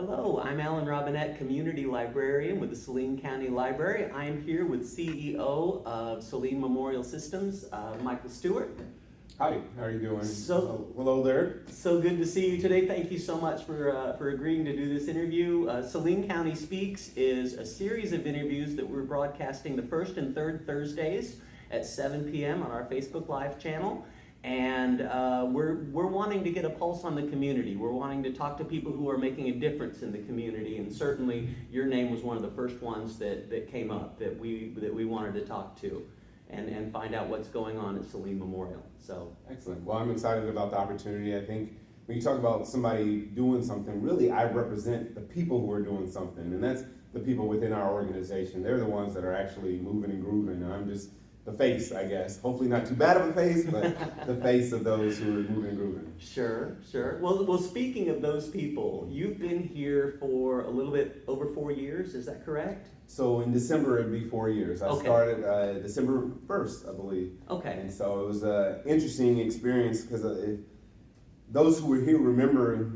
Hello, I'm Alan Robinette, Community Librarian with the Saline County Library. I am here with CEO of Saline Memorial Systems, Michael Stewart. Hi, how are you doing? So, hello there. So good to see you today. Thank you so much for agreeing to do this interview. Saline County Speaks is a series of interviews that we're broadcasting the first and third Thursdays at 7 p.m. on our Facebook Live channel. And we're wanting to get a pulse on the community. We're wanting to talk to people who are making a difference in the community, and certainly your name was one of the first ones that came up that we wanted to talk to and find out what's going on at Saline Memorial. So excellent. Well, I'm excited about the opportunity. I think when you talk about somebody doing something, really I represent the people who are doing something, and that's the people within our organization. They're the ones that are actually moving and grooving, and I'm just the face, I guess. Hopefully not too bad of a face, but the face of those who are moving and grooving. Sure. Well, speaking of those people, you've been here for a little bit over 4 years, is that correct? So in December, it'd be 4 years. I started December 1st, I believe. Okay. And so it was an interesting experience because those who were here remember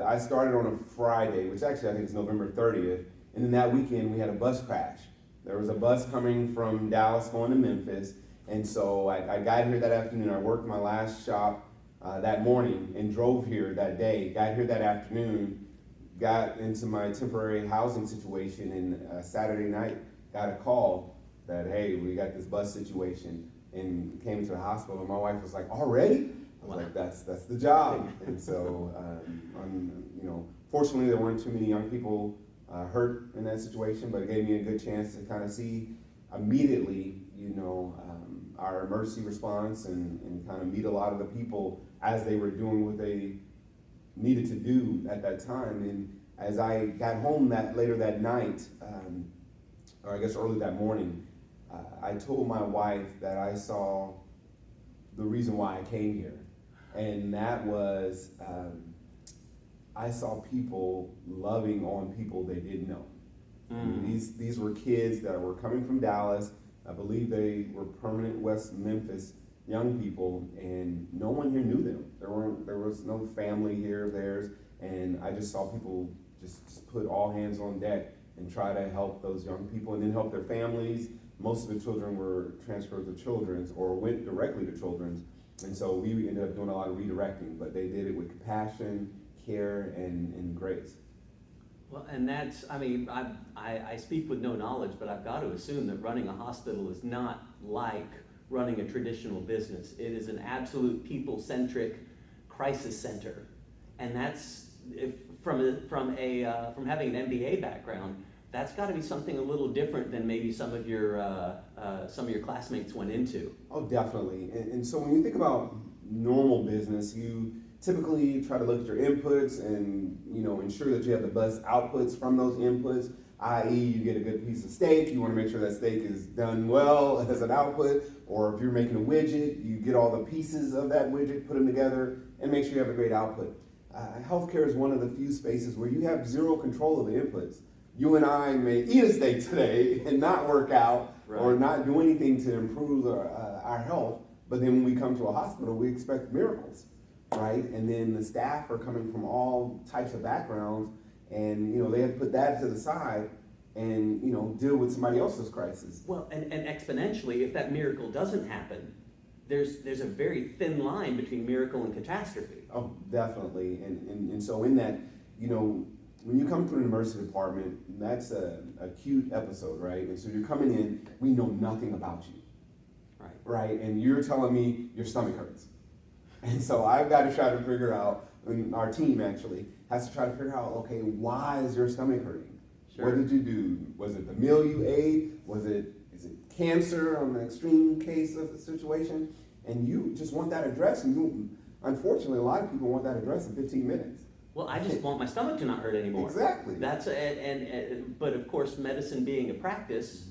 I started on a Friday, which actually I think is November 30th, and then that weekend we had a bus crash. There was a bus coming from Dallas going to Memphis, and so I got here that afternoon. I worked my last shop that morning and drove here that day. Got here that afternoon, got into my temporary housing situation, and Saturday night got a call that, hey, we got this bus situation, and came to the hospital. And my wife was like, already? I was like, that's the job. And so, fortunately there weren't too many young people hurt in that situation, but it gave me a good chance to kind of see immediately, our emergency response and kind of meet a lot of the people as they were doing what they needed to do at that time. And as I got home later that night, or I guess early that morning, I told my wife that I saw the reason why I came here, and that was I saw people loving on people they didn't know. These were kids that were coming from Dallas. I believe they were permanent West Memphis young people, and no one here knew them. There was no family here of theirs, and I just saw people just put all hands on deck and try to help those young people and then help their families. Most of the children were transferred to Children's or went directly to Children's, and so we ended up doing a lot of redirecting, but they did it with compassion, care, and grace. Well, and that's, I speak with no knowledge, but I've got to assume that running a hospital is not like running a traditional business. It is an absolute people-centric crisis center, and that's from having an MBA background. That's got to be something a little different than maybe some of your classmates went into. Oh, definitely. And so when you think about normal business, you typically try to look at your inputs and ensure that you have the best outputs from those inputs, i.e. you get a good piece of steak, you want to make sure that steak is done well as an output, or if you're making a widget, you get all the pieces of that widget, put them together, and make sure you have a great output. Healthcare is one of the few spaces where you have zero control of the inputs. You and I may eat a steak today and not work out, right, or not do anything to improve our health, but then when we come to a hospital, we expect miracles. Right, and then the staff are coming from all types of backgrounds, and they have to put that to the side and deal with somebody else's crisis. Well, and exponentially, if that miracle doesn't happen, there's a very thin line between miracle and catastrophe. Oh, definitely, and so in that, when you come through an emergency department, that's an acute episode, right? And so you're coming in, we know nothing about you, right, and you're telling me your stomach hurts. And so I've got to try to figure out, and our team actually has to try to figure out, okay, why is your stomach hurting? Sure. What did you do? Was it the meal you ate? Is it cancer on the extreme case of the situation? And you just want that addressed, and unfortunately, a lot of people want that addressed in 15 minutes. Well, I just want my stomach to not hurt anymore. Exactly. But of course, medicine being a practice,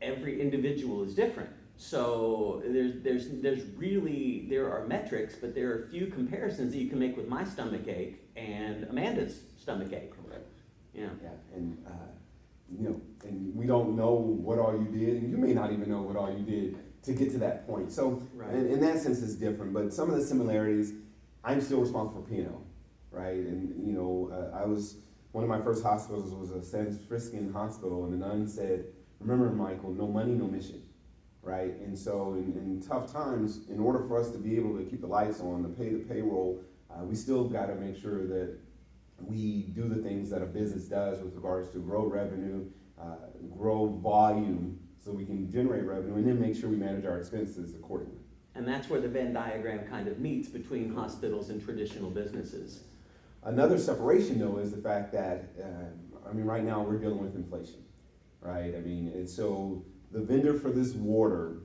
every individual is different. So there are metrics, but there are few comparisons that you can make with my stomach ache and Amanda's stomach ache. Correct. Yeah. And and we don't know what all you did, and you may not even know what all you did to get to that point. So, right, in that sense, it's different. But some of the similarities, I'm still responsible for P&L. right? And one of my first hospitals was a San Franciscan hospital, and the nun said, "Remember, Michael, no money, no mission." Right? And so in tough times, in order for us to be able to keep the lights on, to pay the payroll, we still got to make sure that we do the things that a business does with regards to grow revenue, grow volume, so we can generate revenue, and then make sure we manage our expenses accordingly. And that's where the Venn diagram kind of meets between hospitals and traditional businesses. Another separation, though, is the fact that, right now we're dealing with inflation, right? And so the vendor for this water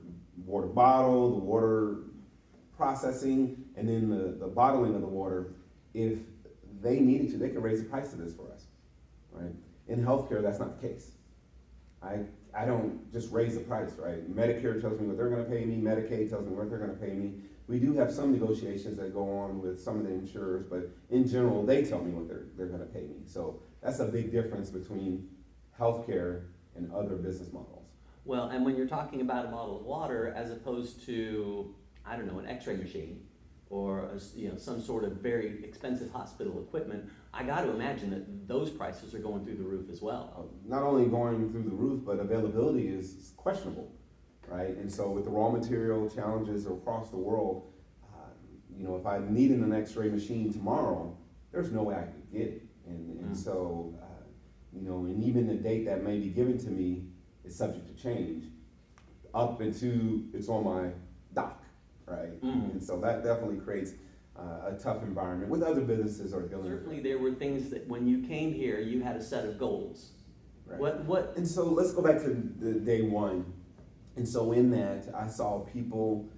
bottle, the water processing, and then the bottling of the water, if they needed to, they could raise the price of this for us, right? In healthcare, that's not the case. I don't just raise the price, right? Medicare tells me what they're gonna pay me, Medicaid tells me what they're gonna pay me. We do have some negotiations that go on with some of the insurers, but in general, they tell me what they're gonna pay me. So that's a big difference between healthcare and other business models. Well, and when you're talking about a bottle of water as opposed to, I don't know, an x-ray machine or some sort of very expensive hospital equipment, I got to imagine that those prices are going through the roof as well. Not only going through the roof, but availability is questionable, right? And so with the raw material challenges across the world, if I needed an x-ray machine tomorrow, there's no way I could get it. And so, and even the date that may be given to me is subject to change up into it's on my dock, right? And so that definitely creates a tough environment with other businesses are dealing with. Certainly there were things that when you came here, you had a set of goals. Right. What? And so let's go back to the day one. And so in that, I saw people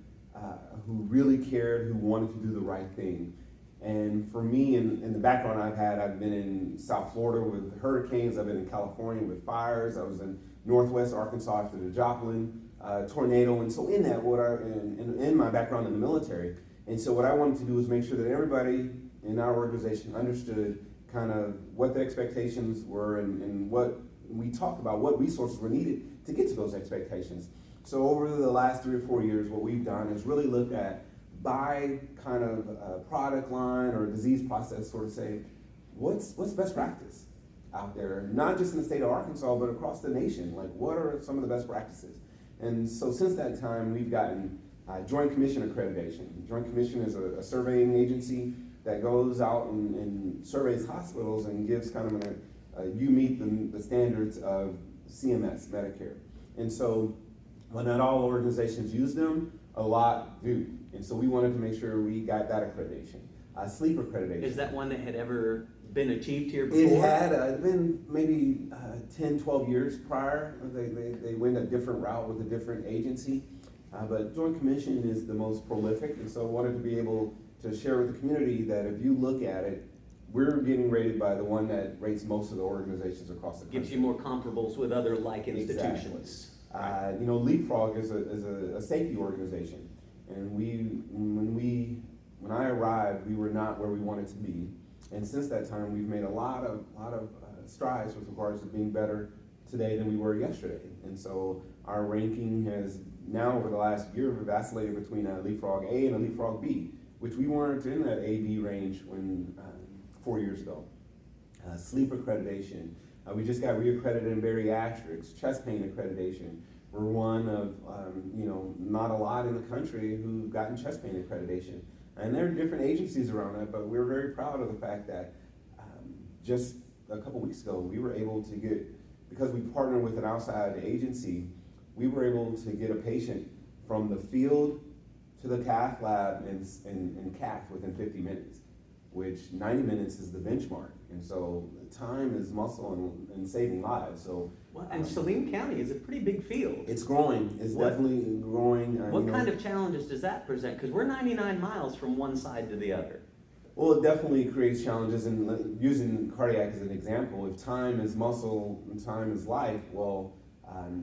who really cared, who wanted to do the right thing. And for me, in the background I've been in South Florida with hurricanes, I've been in California with fires, I was in Northwest Arkansas after the Joplin tornado. And so in that, in my background in the military, and so what I wanted to do was make sure that everybody in our organization understood kind of what the expectations were and what we talked about, what resources were needed to get to those expectations. So over the last 3 or 4 years, what we've done is really look at by kind of a product line or a disease process, sort of say, what's best practice out there, not just in the state of Arkansas, but across the nation. Like, what are some of the best practices? And so since that time, we've gotten Joint Commission accreditation. Joint Commission is a surveying agency that goes out and surveys hospitals and gives kind of you meet the standards of CMS, Medicare. And so, while not all organizations use them, a lot do. And so we wanted to make sure we got that accreditation. Sleep accreditation. Is that one that had ever been achieved here before? It had been maybe 10, 12 years prior. They went a different route with a different agency. But Joint Commission is the most prolific, and so I wanted to be able to share with the community that if you look at it, we're getting rated by the one that rates most of the organizations across the country. Gives you more comparables with other like institutions. Exactly. Leapfrog is a safety organization, and when I arrived, we were not where we wanted to be, and since that time, we've made a lot of strides with regards to being better today than we were yesterday, and so our ranking has now over the last year vacillated between a Leapfrog A and a Leapfrog B, which we weren't in that A/B range when 4 years ago. Sleep accreditation. We just got reaccredited in bariatrics, chest pain accreditation. We're one of, not a lot in the country who've gotten chest pain accreditation. And there are different agencies around that, but we're very proud of the fact that just a couple weeks ago, we were able to get, because we partnered with an outside agency, we were able to get a patient from the field to the cath lab and cath within 50 minutes. Which 90 minutes is the benchmark. And so time is muscle and saving lives. So, and Saline County is a pretty big field. It's growing. It's definitely growing. What kind of challenges does that present? Because we're 99 miles from one side to the other. Well, it definitely creates challenges. And using cardiac as an example, if time is muscle and time is life, well,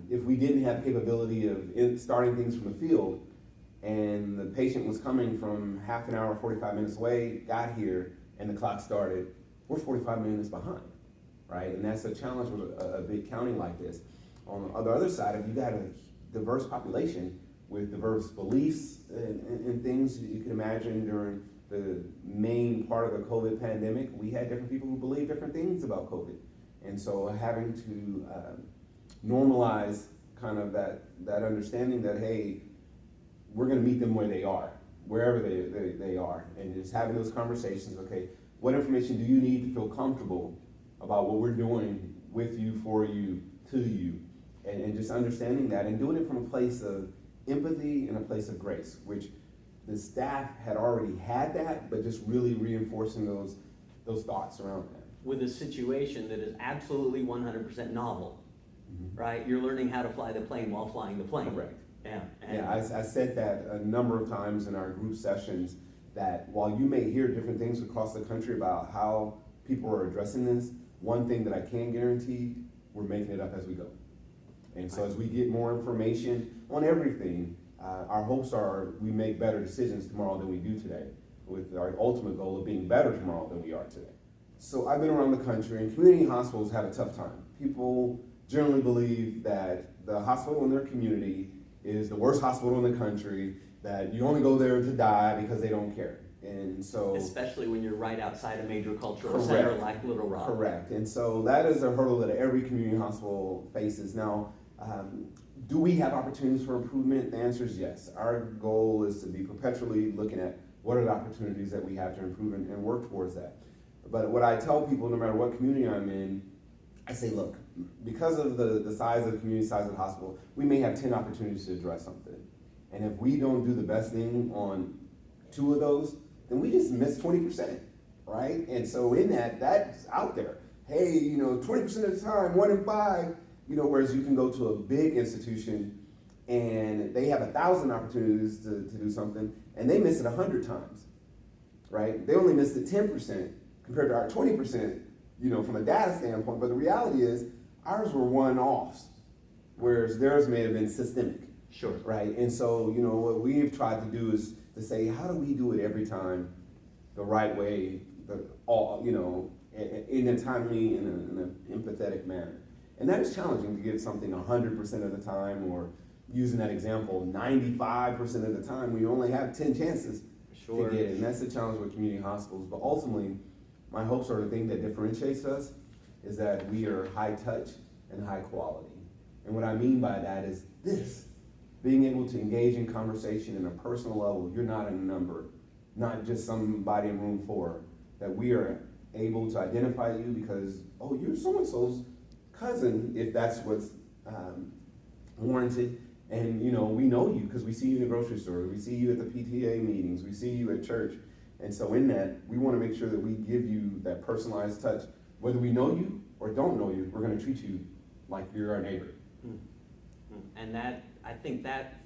if we didn't have capability of starting things from the field, and the patient was coming from half an hour, 45 minutes away, got here, and the clock started, we're 45 minutes behind, right? And that's a challenge with a big county like this. On the other side, if you got a diverse population with diverse beliefs and things, you can imagine during the main part of the COVID pandemic, we had different people who believed different things about COVID. And so having to normalize kind of that understanding that, hey, we're gonna meet them where they are, wherever they are, and just having those conversations, okay, what information do you need to feel comfortable about what we're doing with you, for you, to you, and just understanding that and doing it from a place of empathy and a place of grace, which the staff had already had that, but just really reinforcing those thoughts around that. With a situation that is absolutely 100% novel, right? You're learning how to fly the plane while flying the plane. Correct. Yeah. Yeah, I said that a number of times in our group sessions, that while you may hear different things across the country about how people are addressing this, one thing that I can guarantee, we're making it up as we go. And so as we get more information on everything, our hopes are we make better decisions tomorrow than we do today, with our ultimate goal of being better tomorrow than we are today. So I've been around the country, and community hospitals have a tough time. People generally believe that the hospital in their community is the worst hospital in the country, that you only go there to die because they don't care. And so, especially when you're right outside a major cultural Correct. center like Little Rock. Correct. And so that is a hurdle that every community hospital faces. Now, do we have opportunities for improvement? The answer is yes. Our goal is to be perpetually looking at what are the opportunities that we have to improve and work towards that. But what I tell people, no matter what community I'm in, I say, look, because of the size of the community, size of the hospital, we may have 10 opportunities to address something. And if we don't do the best thing on 2 of those, then we just miss 20%, right? And so in that's out there. Hey, 20% of the time, 1 in 5, whereas you can go to a big institution and they have 1,000 opportunities to do something, and they miss it 100 times, right? They only missed it 10% compared to our 20%, from a data standpoint. But the reality is ours were one-offs, whereas theirs may have been systemic. Sure. Right. And so, what we've tried to do is to say, how do we do it every time the right way, in a timely and in an empathetic manner. And that is challenging to get something 100% of the time, or using that example, 95% of the time, we only have 10 chances Sure. to get it. And that's the challenge with community hospitals. But ultimately, my hopes are the thing that differentiates us is that we are high touch and high quality. And what I mean by that is this. Being able to engage in conversation in a personal level, you're not a number, not just somebody in room 4, that we are able to identify you because, oh, you're so-and-so's cousin, if that's what's warranted. And, we know you because we see you in the grocery store, we see you at the PTA meetings, we see you at church. And so in that, we want to make sure that we give you that personalized touch. Whether we know you or don't know you, we're going to treat you like you're our neighbor. And I think that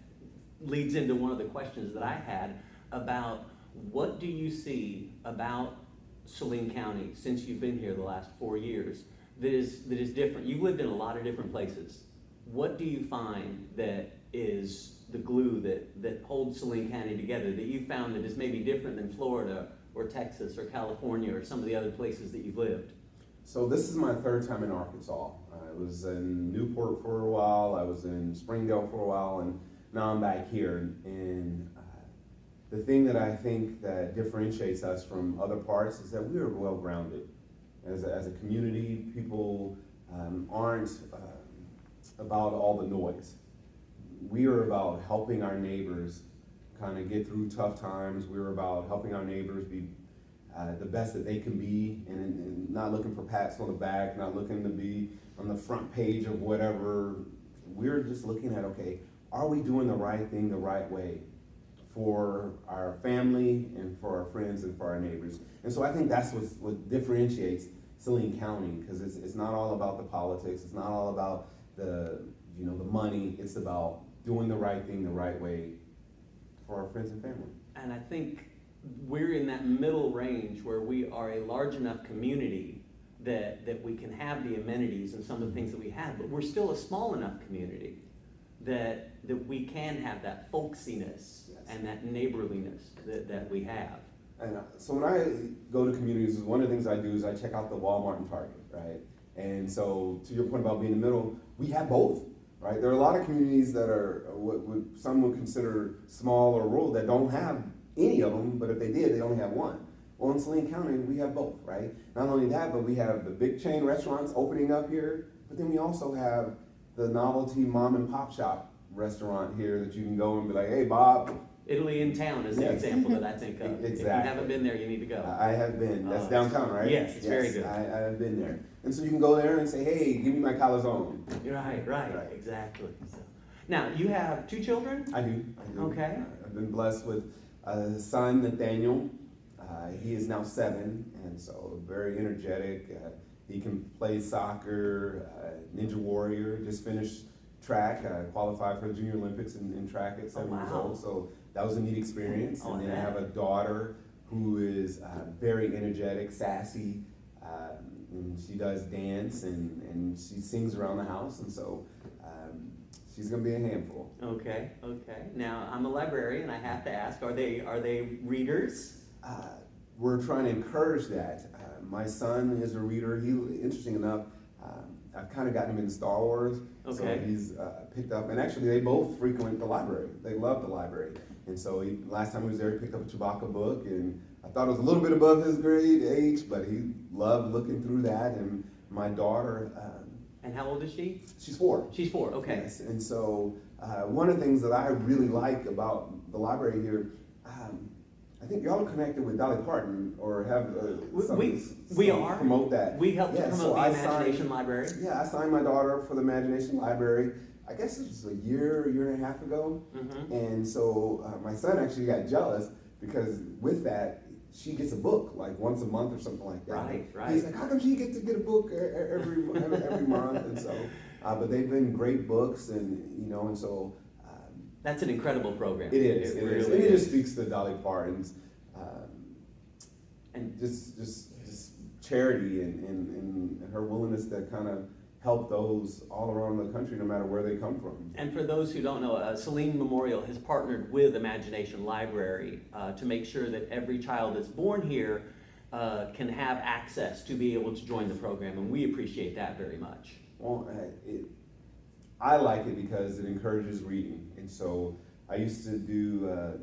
leads into one of the questions that I had about what do you see about Saline County since you've been here the last 4 years that is different? You've lived in a lot of different places. What do you find that is the glue that holds Saline County together, that you found that is maybe different than Florida or Texas or California or some of the other places that you've lived? So this is my 3rd time in Arkansas. I was in Newport for a while, I was in Springdale for a while, and now I'm back here. And the thing that I think that differentiates us from other parts is that we are well-grounded. As a community, people aren't about all the noise. We are about helping our neighbors kind of get through tough times. We're about helping our neighbors be the best that they can be, and not looking for pats on the back, not looking to be on the front page of whatever. We're just looking at, okay, are we doing the right thing the right way for our family and for our friends and for our neighbors? And so I think that's what differentiates Saline County, because it's not all about the politics, it's not all about the money, it's about doing the right thing the right way for our friends and family. And I think we're in that middle range where we are a large enough community that we can have the amenities and some of the things that we have, but we're still a small enough community that we can have that folksiness and that neighborliness that we have. And so when I go to communities, one of the things I do is I check out the Walmart and Target, right? And so to your point about being in the middle, we have both, right? There are a lot of communities that are what some would consider small or rural that don't have any of them, but if they did, they only have one. Well, in Saline County, we have both, right? Not only that, but we have the big chain restaurants opening up here, but then we also have the novelty mom and pop shop restaurant here that you can go and be like, hey, Bob. Italy in Town is the Yes. example that I think of. Exactly. If you haven't been there, you need to go. I have been. That's Oh, downtown, right? yes, it's very good. I have been there. And so you can go there and say, hey, give me my calzone. Right, exactly. So, now, you have 2 children? I do. Okay. I've been blessed with a son, Nathaniel. He is now 7, and so very energetic. He can play soccer, Ninja Warrior, just finished track, qualified for the Junior Olympics in track at 7 years wow. old. So that was a neat experience. Oh, and then I yeah. have a daughter who is very energetic, sassy, and she does dance and she sings around the house, and so she's gonna be a handful. Okay. Now, I'm a librarian. I have to ask: Are they readers? We're trying to encourage that. My son is a reader. Interesting enough, I've kind of gotten him into Star Wars, Okay. so he's picked up. And actually, they both frequent the library. They love the library, and so last time he was there, he picked up a Chewbacca book, and I thought it was a little bit above his grade age, but he loved looking through that. And my daughter. And how old is she? She's 4. She's 4. Okay. Yes, and so one of the things that I really like about the library here, I think y'all are connected with Dolly Parton or have we are promote that. We help to Yeah, promote so the I Imagination signed- Library. Yeah, I signed my daughter up for the Imagination Library. I guess it was a year and a half ago, Mm-hmm. and so my son actually got jealous because with that she gets a book like once a month or something like that. Right. He's like, how come she gets to get a book every month? And so, but they've been great books, and and so. That's an incredible program. It is. It is. Really And it is. just speaks to Dolly Parton's And just charity and her willingness to kind of help those all around the country, no matter where they come from. And for those who don't know, Saline Memorial has partnered with Imagination Library to make sure that every child that's born here can have access to be able to join the program, and we appreciate that very much. Well, I like it because it encourages reading, and so I used to do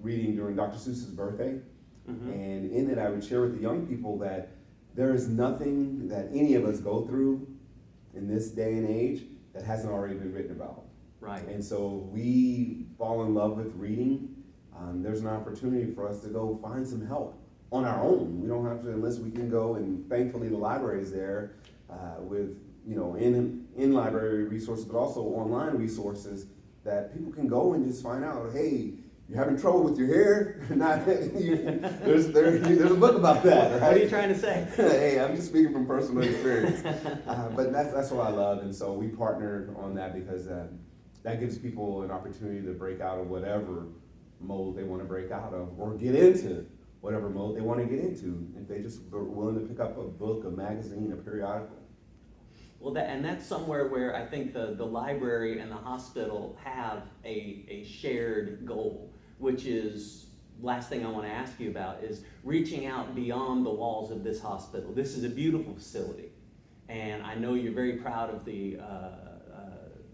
reading during Dr. Seuss's birthday, Mm-hmm. and in it I would share with the young people that there is nothing that any of us go through in this day and age that hasn't already been written about. Right. And so if we fall in love with reading, there's an opportunity for us to go find some help on our own. We don't have to, unless we can go, and thankfully the library is there with, in library resources, but also online resources that people can go and just find out, hey, you're having trouble with your hair? There's a book about that, right? What are you trying to say? Hey, I'm just speaking from personal experience. But that's what I love, and so we partnered on that because that gives people an opportunity to break out of whatever mold they want to break out of, or get into whatever mold they want to get into, if they just are willing to pick up a book, a magazine, a periodical. Well, that's somewhere where I think the library and the hospital have a shared goal, which is, last thing I want to ask you about, is reaching out beyond the walls of this hospital. This is a beautiful facility, and I know you're very proud of the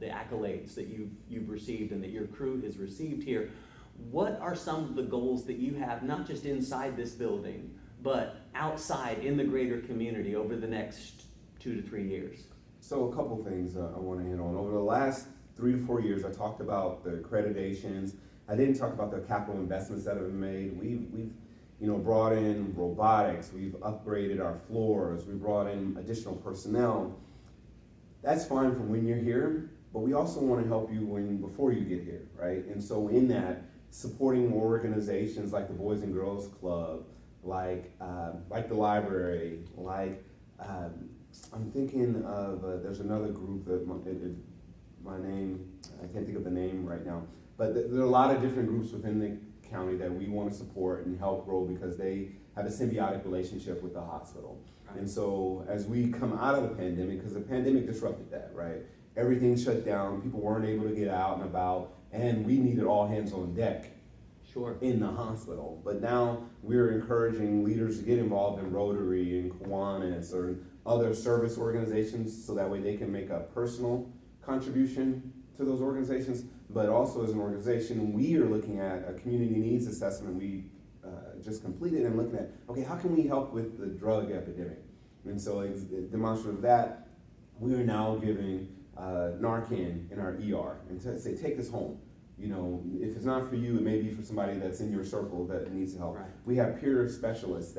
accolades that you've received and that your crew has received here. What are some of the goals that you have, not just inside this building, but outside in the greater community over the next 2 to 3 years? So a couple things I want to hit on. Over the last 3 to 4 years, I talked about the accreditations. I didn't talk about the capital investments that have been made. We've brought in robotics. We've upgraded our floors. We brought in additional personnel. That's fine for when you're here, but we also want to help you before you get here, right? And so in that, supporting organizations like the Boys and Girls Club, like the library, I'm thinking of, there's another group that my name, I can't think of the name right now, but there are a lot of different groups within the county that we want to support and help grow because they have a symbiotic relationship with the hospital. Right. And so as we come out of the pandemic, because the pandemic disrupted that, right? Everything shut down, people weren't able to get out and about, and we needed all hands on deck. Sure. In the hospital. But now we're encouraging leaders to get involved in Rotary and Kiwanis or other service organizations so that way they can make a personal contribution to those organizations, but also as an organization, we are looking at a community needs assessment we just completed and looking at, okay, how can we help with the drug epidemic? And so demonstrative of that, we are now giving Narcan in our ER and to say, take this home. You know, if it's not for you, it may be for somebody that's in your circle that needs help. Right. We have peer specialists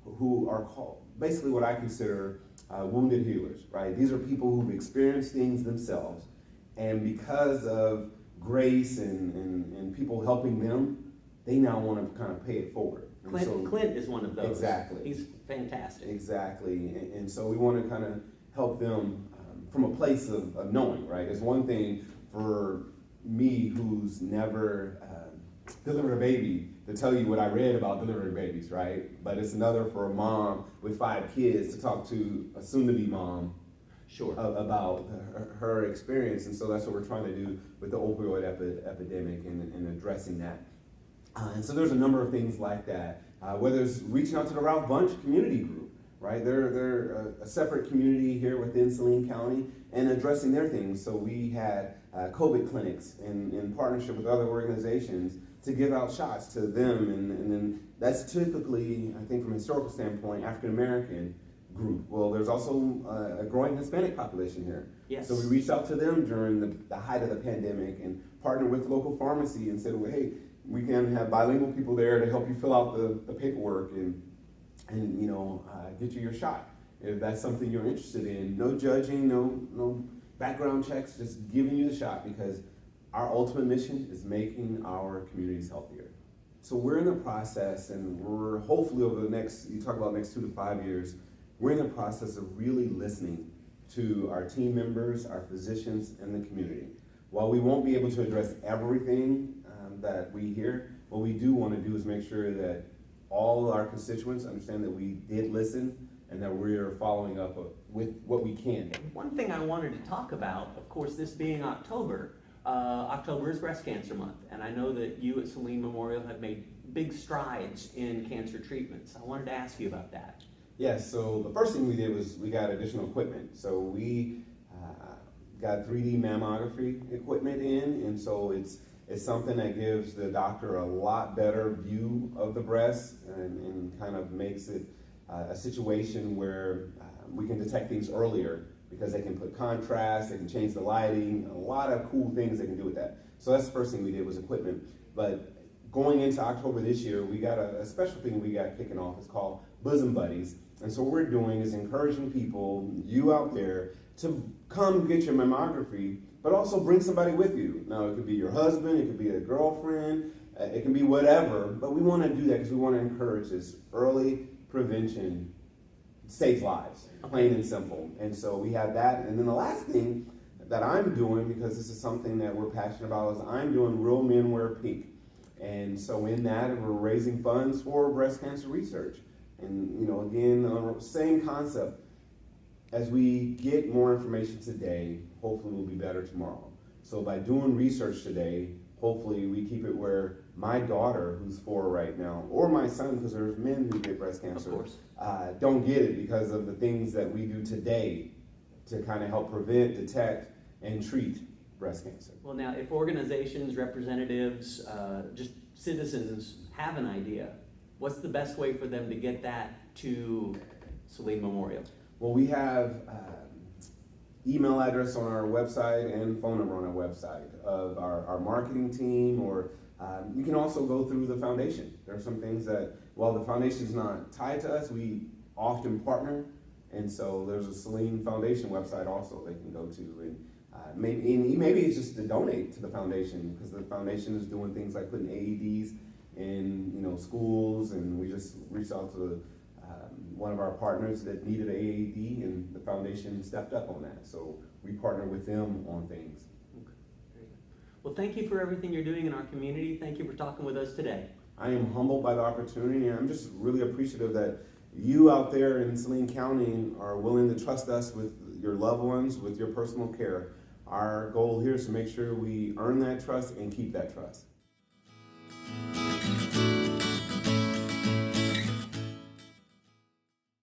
who are called, basically what I consider wounded healers, right? These are people who've experienced things themselves, and because of grace and people helping them, they now want to kind of pay it forward. Clint is one of those. Exactly. He's fantastic. Exactly, and so we want to kind of help them from a place of knowing, right? It's one thing for me who's never delivered a baby to tell you what I read about delivering babies, right? But it's another for a mom with 5 kids to talk to a soon-to-be mom Sure. about her experience. And so that's what we're trying to do with the opioid epidemic and addressing that. And so there's a number of things like that, whether it's reaching out to the Ralph Bunch community group, right? They're a separate community here within Saline County and addressing their things. So we had COVID clinics in partnership with other organizations to give out shots to them. And then that's typically, I think from a historical standpoint, African-American group. Well, there's also a growing Hispanic population here. Yes. So we reached out to them during the height of the pandemic and partnered with the local pharmacy and said, well, hey, we can have bilingual people there to help you fill out the paperwork and you know, get you your shot if that's something you're interested in. No judging, no background checks, just giving you the shot, because our ultimate mission is making our communities healthier. So we're in the process, and we're hopefully over the next, you talk about next 2 to 5 years, we're in the process of really listening to our team members, our physicians, and the community. While we won't be able to address everything that we hear, what we do want to do is make sure that all our constituents understand that we did listen and that we're following up with what we can. One thing I wanted to talk about, of course, this being October, October is Breast Cancer Month, and I know that you at Saline Memorial have made big strides in cancer treatments. I wanted to ask you about that. Yes, so the first thing we did was we got additional equipment. So we got 3D mammography equipment in, and so it's something that gives the doctor a lot better view of the breast and kind of makes it a situation where we can detect things earlier, because they can put contrast, they can change the lighting, a lot of cool things they can do with that. So that's the first thing we did was equipment. But going into October this year, we got a special thing we got kicking off. It's called Bosom Buddies. And so what we're doing is encouraging people, you out there, to come get your mammography, but also bring somebody with you. Now, it could be your husband, it could be a girlfriend, it can be whatever, but we want to do that because we want to encourage this. Early prevention saves lives, plain and simple. And so we have that. And then the last thing that I'm doing, because this is something that we're passionate about, is I'm doing Real Men Wear Pink. And so in that, we're raising funds for breast cancer research. And, you know, again, same concept. As we get more information today, hopefully we'll be better tomorrow. So by doing research today, hopefully we keep it where my daughter, who's 4 right now, or my son, because there's men who get breast cancer, don't get it because of the things that we do today to kind of help prevent, detect, and treat breast cancer. Well, now, if organizations, representatives, just citizens have an idea, what's the best way for them to get that to Saline Memorial? Well, we have email address on our website and phone number on our website of our marketing team, or you can also go through the foundation. There are some things that, while the foundation is not tied to us, we often partner, and so there's a Saline Foundation website also they can go to, and maybe it's just to donate to the foundation, because the foundation is doing things like putting AEDs in, you know, schools, and we just reached out to one of our partners that needed an AED, and the foundation stepped up on that. So we partner with them on things. Okay. Very good. Well, thank you for everything you're doing in our community. Thank you for talking with us today. I am humbled by the opportunity, and I'm just really appreciative that you out there in Saline County are willing to trust us with your loved ones, with your personal care. Our goal here is to make sure we earn that trust and keep that trust.